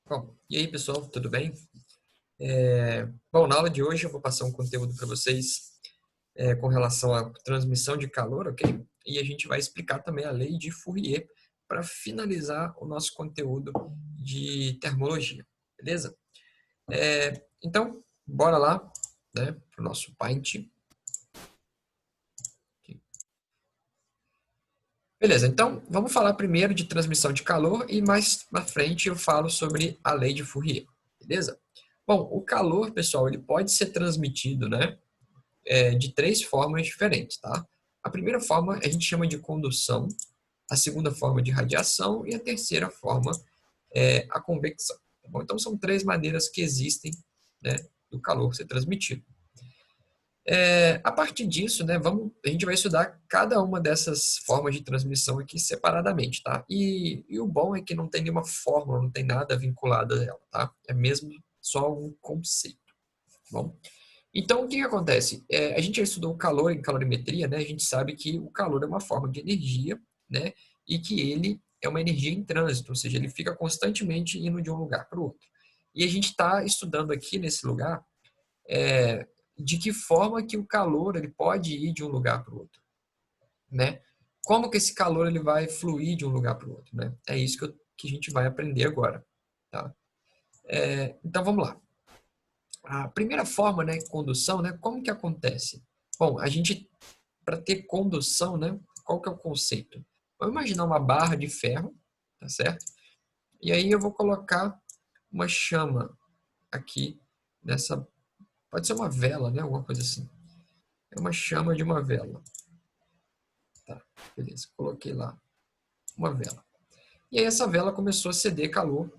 Bom, e aí pessoal, tudo bem? Bom, na aula de hoje eu vou passar um conteúdo para vocês com relação à transmissão de calor, ok? E a gente vai explicar também a lei de Fourier para finalizar o nosso conteúdo de termologia, beleza? Então, bora lá, né, para o nosso Paint. Beleza, então vamos falar primeiro de transmissão de calor e mais na frente eu falo sobre a lei de Fourier, beleza? Bom, o calor, pessoal, ele pode ser transmitido, né, de três formas diferentes, tá? A primeira forma a gente chama de condução, a segunda forma de radiação e a terceira forma é a convecção. Tá bom? Então são três maneiras que existem, né, do calor ser transmitido. A partir disso, né, a gente vai estudar cada uma dessas formas de transmissão aqui separadamente, tá? E o bom é que não tem nenhuma fórmula, não tem nada vinculado a ela, tá? É mesmo só um conceito, tá bom? Então, o que que acontece? A gente já estudou o calor em calorimetria, né? A gente sabe que o calor é uma forma de energia, né? E que ele é uma energia em trânsito, ou seja, ele fica constantemente indo de um lugar para o outro. E a gente está estudando aqui nesse lugar de que forma que o calor ele pode ir de um lugar para o outro, né? Como que esse calor ele vai fluir de um lugar para o outro, né? É isso que a gente vai aprender agora, tá? Então, vamos lá. A primeira forma, né, condução, né, como que acontece? Bom, a gente, para ter condução, né, qual que é o conceito? Vamos imaginar uma barra de ferro, tá certo? E aí eu vou colocar uma chama aqui nessa, pode ser uma vela, né, alguma coisa assim. É uma chama de uma vela. Tá, beleza, coloquei lá uma vela. E aí essa vela começou a ceder calor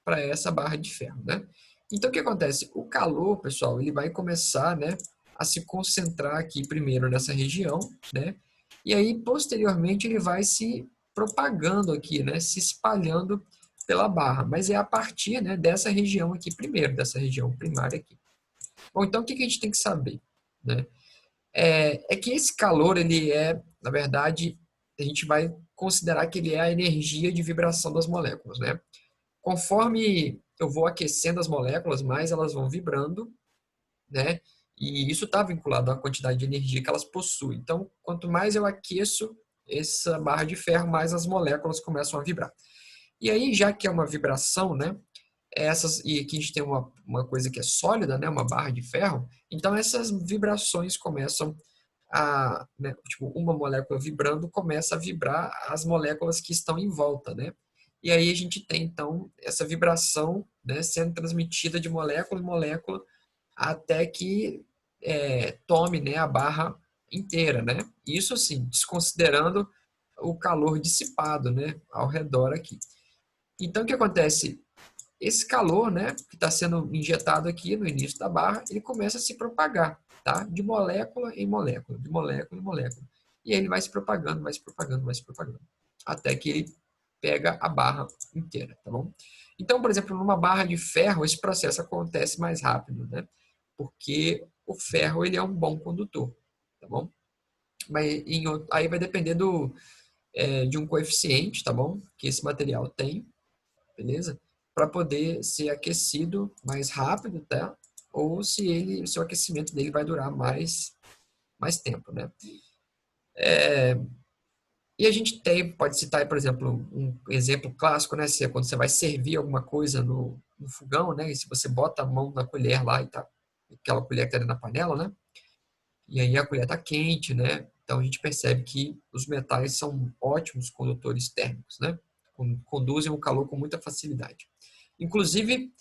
para essa barra de ferro, né? Então o que acontece? O calor, pessoal, ele vai começar, né, a se concentrar aqui primeiro nessa região, né? E aí posteriormente ele vai se propagando aqui, né, se espalhando pela barra, mas é a partir, né, dessa região aqui primeiro, dessa região primária aqui. Bom, então o que a gente tem que saber, né? É que esse calor, ele é, na verdade, a gente vai considerar que ele é a energia de vibração das moléculas, né? Conforme eu vou aquecendo as moléculas, mais elas vão vibrando, né? E isso está vinculado à quantidade de energia que elas possuem. Então, quanto mais eu aqueço essa barra de ferro, mais as moléculas começam a vibrar. E aí, já que é uma vibração, né? E aqui a gente tem uma coisa que é sólida, né? Uma barra de ferro. Então, essas vibrações começam né, tipo, uma molécula vibrando começa a vibrar as moléculas que estão em volta, né? E aí a gente tem, então, essa vibração, né, sendo transmitida de molécula em molécula até que tome, né, a barra inteira, né? Isso, assim, desconsiderando o calor dissipado, né, ao redor aqui. Então, o que acontece? Esse calor, né, que está sendo injetado aqui no início da barra, ele começa a se propagar, tá? De molécula em molécula, de molécula em molécula. E aí ele vai se propagando, vai se propagando, vai se propagando, até que ele pega a barra inteira, tá bom? Então, por exemplo, numa barra de ferro, esse processo acontece mais rápido, né? Porque o ferro, ele é um bom condutor, tá bom? Mas aí vai depender de um coeficiente, tá bom? Que esse material tem, beleza? Para poder ser aquecido mais rápido, tá? Ou se o aquecimento dele vai durar mais tempo, né? E a gente pode citar, por exemplo, um exemplo clássico, né? Quando você vai servir alguma coisa no fogão, né? E se você bota a mão na colher lá e tá, aquela colher que está na panela, né? E aí a colher está quente, né? Então a gente percebe que os metais são ótimos condutores térmicos, né? Conduzem o calor com muita facilidade. Inclusive,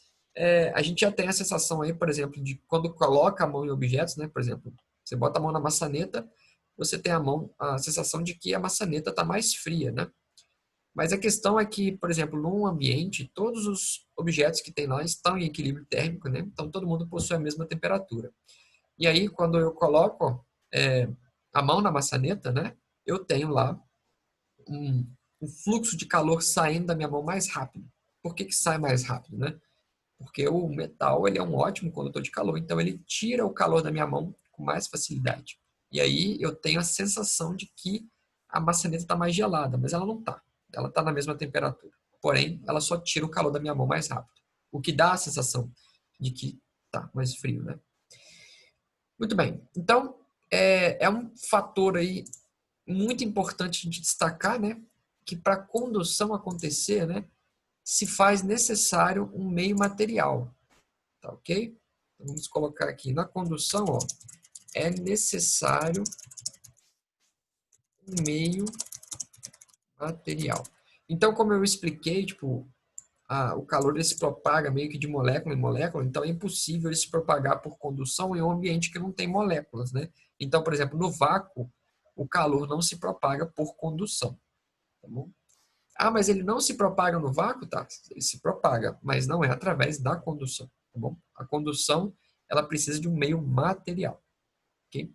a gente já tem a sensação aí, por exemplo, de quando coloca a mão em objetos, né? Por exemplo, você bota a mão na maçaneta, você tem a sensação de que a maçaneta está mais fria, né? Mas a questão é que, por exemplo, num ambiente, todos os objetos que tem lá estão em equilíbrio térmico, né? Então todo mundo possui a mesma temperatura. E aí, quando eu coloco é, a mão na maçaneta, né? Eu tenho lá um, um fluxo de calor saindo da minha mão mais rápido. Por que que sai mais rápido, né? Porque o metal ele é um ótimo condutor de calor, então ele tira o calor da minha mão com mais facilidade. E aí eu tenho a sensação de que a maçaneta está mais gelada, mas ela não está. Ela está na mesma temperatura. Porém, ela só tira o calor da minha mão mais rápido. o que dá a sensação de que tá mais frio, né? Muito bem. Então, é um fator aí muito importante de destacar, né? Que para a condução acontecer, né? Se faz necessário um meio material, tá ok? Então, vamos colocar aqui na condução, ó, é necessário um meio material. Então, como eu expliquei, tipo, o calor ele se propaga meio que de molécula em molécula, então é impossível ele se propagar por condução em um ambiente que não tem moléculas, né? Então, por exemplo, no vácuo, o calor não se propaga por condução, tá bom? Ah, mas ele não se propaga no vácuo? Tá, ele se propaga, mas não é através da condução, tá bom? A condução, ela precisa de um meio material, ok?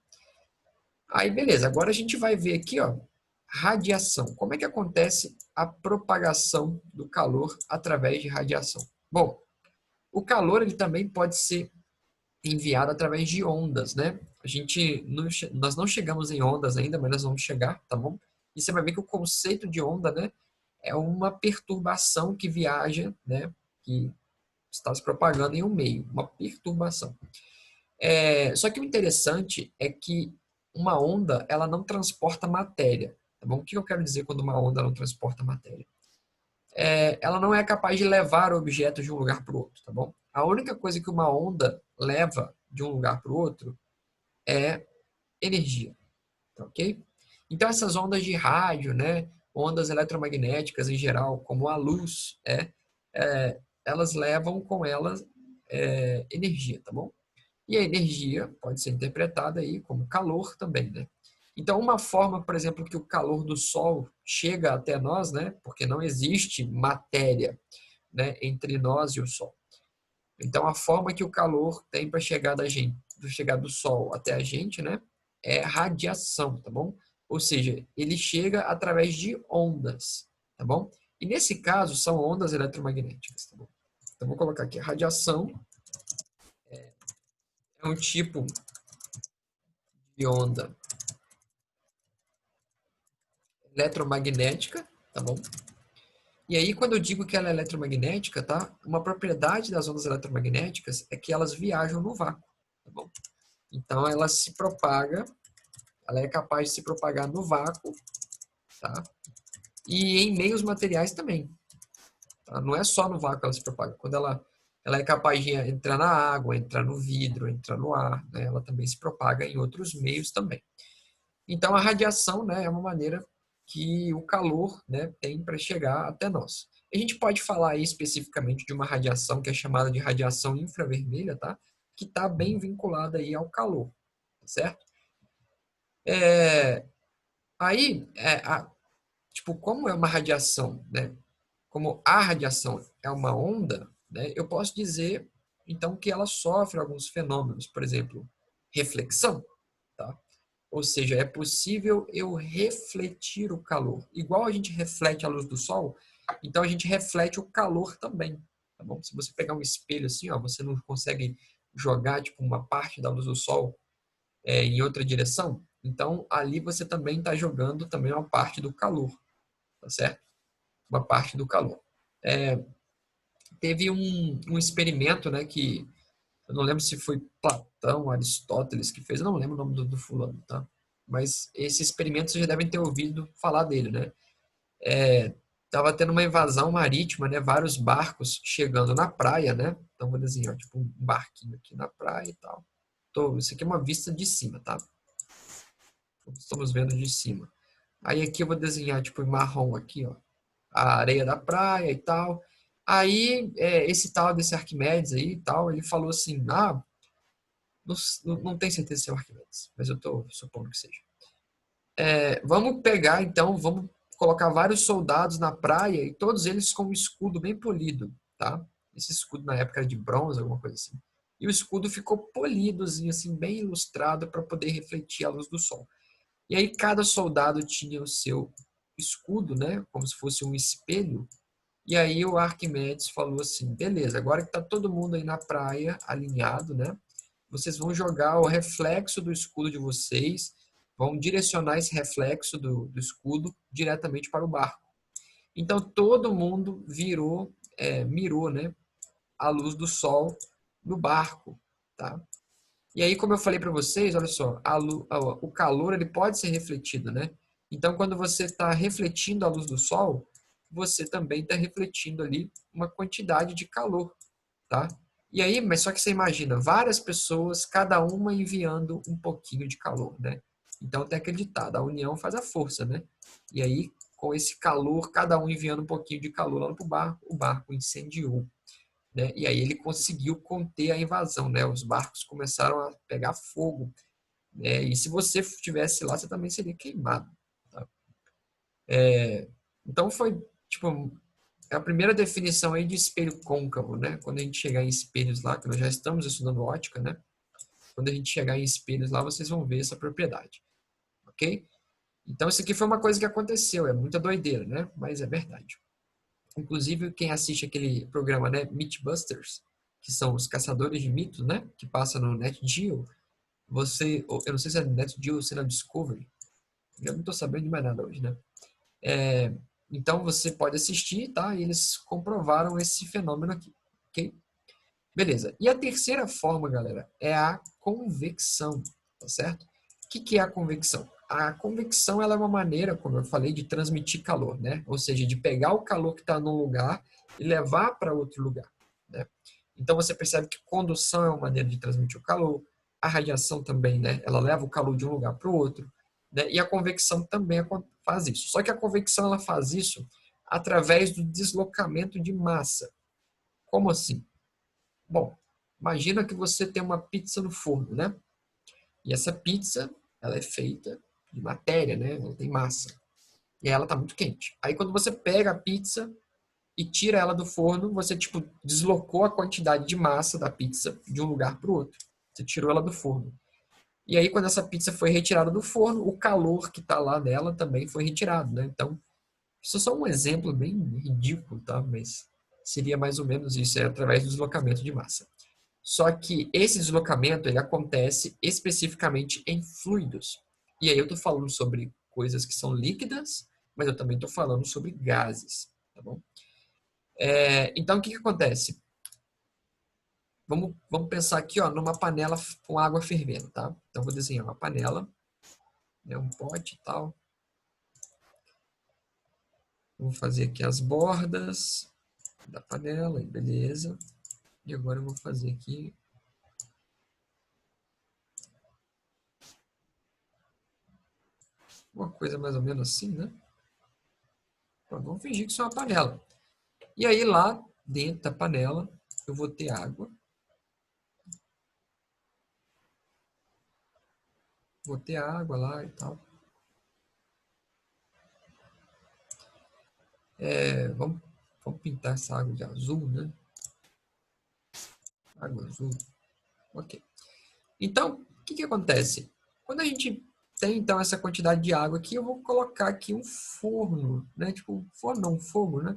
Aí, beleza, agora a gente vai ver aqui, ó, radiação. Como é que acontece a propagação do calor através de radiação? Bom, o calor ele também pode ser enviado através de ondas, né? Nós não chegamos em ondas ainda, mas nós vamos chegar, tá bom? E você vai ver que o conceito de onda, né, é uma perturbação que viaja, né, que está se propagando em um meio, uma perturbação. Só que o interessante é que uma onda, ela não transporta matéria, tá bom? O que eu quero dizer quando uma onda não transporta matéria? Ela não é capaz de levar objetos de um lugar para o outro, tá bom? A única coisa que uma onda leva de um lugar para o outro é energia, tá ok? Então essas ondas de rádio, né, ondas eletromagnéticas em geral, como a luz, elas levam com elas energia, tá bom? E a energia pode ser interpretada aí como calor também, né? Então, uma forma, por exemplo, que o calor do Sol chega até nós, né? Porque não existe matéria, né, entre nós e o Sol. Então, a forma que o calor tem para chegar da gente, chegar do Sol até a gente, né, é radiação, tá bom? Ou seja, ele chega através de ondas, tá bom? E nesse caso são ondas eletromagnéticas, tá bom? Então, vou colocar aqui, a radiação é um tipo de onda eletromagnética, tá bom? E aí, quando eu digo que ela é eletromagnética, tá? Uma propriedade das ondas eletromagnéticas é que elas viajam no vácuo, tá bom? Então, ela se propaga, ela é capaz de se propagar no vácuo, tá? E em meios materiais também, tá? Não é só no vácuo que ela se propaga. Quando ela é capaz de entrar na água, entrar no vidro, entrar no ar, né? Ela também se propaga em outros meios também. Então, a radiação, né, é uma maneira que o calor, né, tem para chegar até nós. A gente pode falar aí especificamente de uma radiação que é chamada de radiação infravermelha, tá? Que está bem vinculada aí ao calor, tá certo? É, aí, tipo, como é uma radiação, né? Como a radiação é uma onda, né? Eu posso dizer, então, que ela sofre alguns fenômenos, por exemplo, reflexão, tá? Ou seja, é possível eu refletir o calor. Igual a gente reflete a luz do sol, então a gente reflete o calor também, tá bom? Se você pegar um espelho assim, ó, você não consegue jogar tipo uma parte da luz do sol em outra direção, então ali você também está jogando também uma parte do calor, tá certo? Uma parte do calor. É, teve um experimento, né, que eu não lembro se foi Platão, Aristóteles que fez, eu não lembro o nome do fulano, tá? Mas esse experimento vocês já devem ter ouvido falar dele, né? Tava tendo uma invasão marítima, né? Vários barcos chegando na praia, né? Então vou desenhar tipo um barquinho aqui na praia e tal. Isso aqui é uma vista de cima, tá? Estamos vendo de cima. Aí aqui eu vou desenhar tipo em marrom aqui, ó, a areia da praia e tal. Aí esse tal desse Arquimedes aí e tal, ele falou assim, não tenho certeza se é o Arquimedes, mas eu estou supondo que seja. Vamos pegar, então, vamos colocar vários soldados na praia e todos eles com um escudo bem polido, tá? Esse escudo na época era de bronze, alguma coisa assim. E o escudo ficou polidozinho, assim, bem ilustrado para poder refletir a luz do sol. E aí cada soldado tinha o seu escudo, né? Como se fosse um espelho. E aí o Arquimedes falou assim, beleza, agora que tá todo mundo aí na praia, alinhado, né? Vocês vão jogar o reflexo do escudo de vocês, vão direcionar esse reflexo do escudo diretamente para o barco. Então todo mundo mirou, né, a luz do sol no barco, tá? E aí, como eu falei para vocês, olha só, o calor ele pode ser refletido, né? Então, quando você está refletindo a luz do sol, você também está refletindo ali uma quantidade de calor, tá? E aí, mas só que você imagina, várias pessoas, cada uma enviando um pouquinho de calor, né? Então tem aquele ditado, a união faz a força, né? E aí, com esse calor, cada um enviando um pouquinho de calor lá pro barco, o barco incendiou, né? E aí ele conseguiu conter a invasão, né? Os barcos começaram a pegar fogo, né? E se você estivesse lá, você também seria queimado, tá? Então foi, tipo, a primeira definição aí de espelho côncavo, né? Quando a gente chegar em espelhos lá, que nós já estamos estudando ótica, né? Quando a gente chegar em espelhos lá, vocês vão ver essa propriedade, ok? Então isso aqui foi uma coisa que aconteceu, é muita doideira, né? Mas é verdade. Inclusive quem assiste aquele programa, né, Mythbusters, que são os caçadores de mitos, né? Que passa no Net Geo, eu não sei se é no Net Geo ou se é na Discovery, eu não tô sabendo de mais nada hoje, né? É, então você pode assistir, tá? E eles comprovaram esse fenômeno aqui, ok? Beleza. E a terceira forma, galera, é a convecção, tá certo? O que é a convecção? A convecção ela é uma maneira, como eu falei, de transmitir calor, né? Ou seja, de pegar o calor que está num lugar e levar para outro lugar, né? Então você percebe que condução é uma maneira de transmitir o calor, a radiação também, né? Ela leva o calor de um lugar para o outro, né? E a convecção também faz isso. Só que a convecção ela faz isso através do deslocamento de massa. Como assim? Bom, imagina que você tem uma pizza no forno, né? E essa pizza, ela é feita de matéria, né? Ela tem massa. E ela tá muito quente. Aí quando você pega a pizza e tira ela do forno, você tipo deslocou a quantidade de massa da pizza de um lugar para o outro. Você tirou ela do forno. E aí quando essa pizza foi retirada do forno, o calor que tá lá nela também foi retirado, né? Então, isso é só um exemplo bem ridículo, tá? Mas seria mais ou menos isso, é através do deslocamento de massa. Só que esse deslocamento ele acontece especificamente em fluidos. E aí eu estou falando sobre coisas que são líquidas, mas eu também estou falando sobre gases, tá bom? Então o que acontece? Vamos pensar aqui, ó, numa panela com água fervendo, tá? Então eu vou desenhar uma panela, né, um pote e tal. Vou fazer aqui as bordas da panela, beleza. E agora eu vou fazer aqui uma coisa mais ou menos assim, né? Pronto, vamos fingir que isso é uma panela. E aí lá dentro da panela eu vou ter água. Vou ter água lá e tal. Vamos pintar essa água de azul, né? Água azul. Ok. Então, o que acontece? Quando a gente tem então essa quantidade de água aqui, eu vou colocar aqui um forno, né? Tipo, forno não, um fogo, né?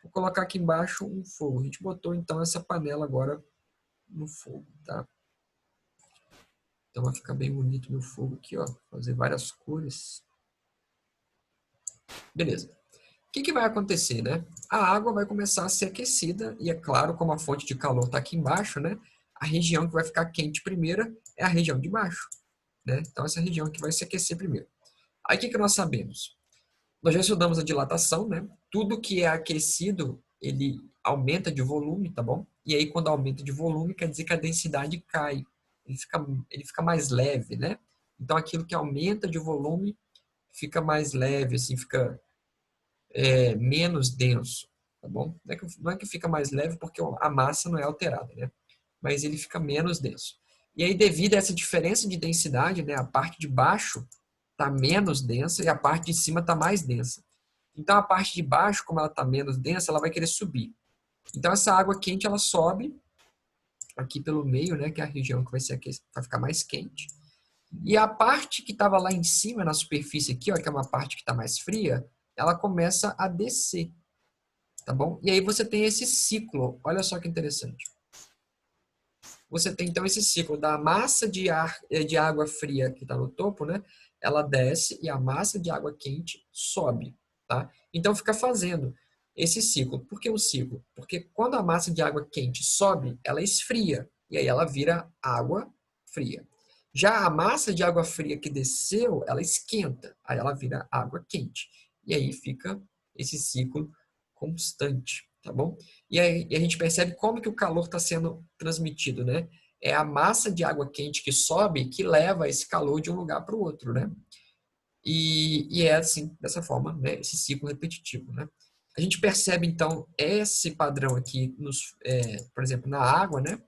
Vou colocar aqui embaixo um fogo. A gente botou então essa panela agora no fogo, tá? Então vai ficar bem bonito meu fogo aqui, ó. Fazer várias cores. Beleza. O que vai acontecer, né? A água vai começar a ser aquecida e, é claro, como a fonte de calor está aqui embaixo, né? A região que vai ficar quente primeiro é a região de baixo, né? Então, essa região que vai se aquecer primeiro. Aí, o que nós sabemos? Nós já estudamos a dilatação, né? Tudo que é aquecido, ele aumenta de volume, tá bom? E aí, quando aumenta de volume, quer dizer que a densidade cai. Ele fica mais leve, né? Então, aquilo que aumenta de volume fica mais leve, assim, fica menos denso, tá bom? Não é que fica mais leve porque a massa não é alterada, né? Mas ele fica menos denso. E aí, devido a essa diferença de densidade, né, a parte de baixo está menos densa e a parte de cima está mais densa. Então, a parte de baixo, como ela está menos densa, ela vai querer subir. Então, essa água quente, ela sobe aqui pelo meio, né, que é a região que vai ficar mais quente. E a parte que estava lá em cima, na superfície aqui, ó, que é uma parte que está mais fria, ela começa a descer, tá bom? E aí você tem esse ciclo, olha só que interessante. Você tem então esse ciclo da massa de ar, de água fria que está no topo, né? Ela desce e a massa de água quente sobe, tá? Então fica fazendo esse ciclo. Por que o ciclo? Porque Porque quando a massa de água quente sobe, ela esfria, e aí ela vira água fria. Já a massa de água fria que desceu, ela esquenta, aí ela vira água quente. E aí fica esse ciclo constante, tá bom? E aí a gente percebe como que o calor está sendo transmitido, né? É a massa de água quente que sobe que leva esse calor de um lugar para o outro, né? E é assim, dessa forma, né? Esse ciclo repetitivo, né? A gente percebe, então, esse padrão aqui, por exemplo, na água, né?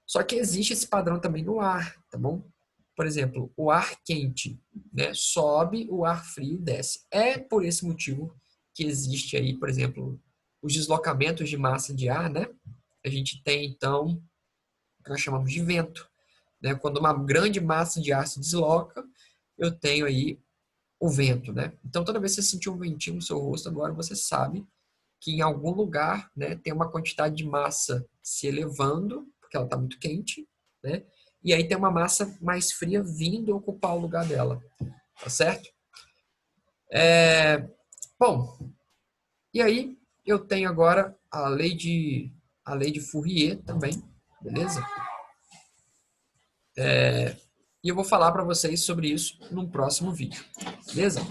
Só que existe esse padrão também no ar, tá bom? Por exemplo, o ar quente, né, sobe, o ar frio desce. É por esse motivo que existe aí, por exemplo, os deslocamentos de massa de ar, né? A gente tem, então, o que nós chamamos de vento, né? Quando uma grande massa de ar se desloca, eu tenho aí o vento, né? Então, toda vez que você sentir um ventinho no seu rosto, agora você sabe que em algum lugar, né, tem uma quantidade de massa se elevando, porque ela está muito quente, né? E aí tem uma massa mais fria vindo ocupar o lugar dela, tá certo? Bom, e aí eu tenho agora a lei de Fourier também, beleza? E eu vou falar para vocês sobre isso num próximo vídeo, beleza?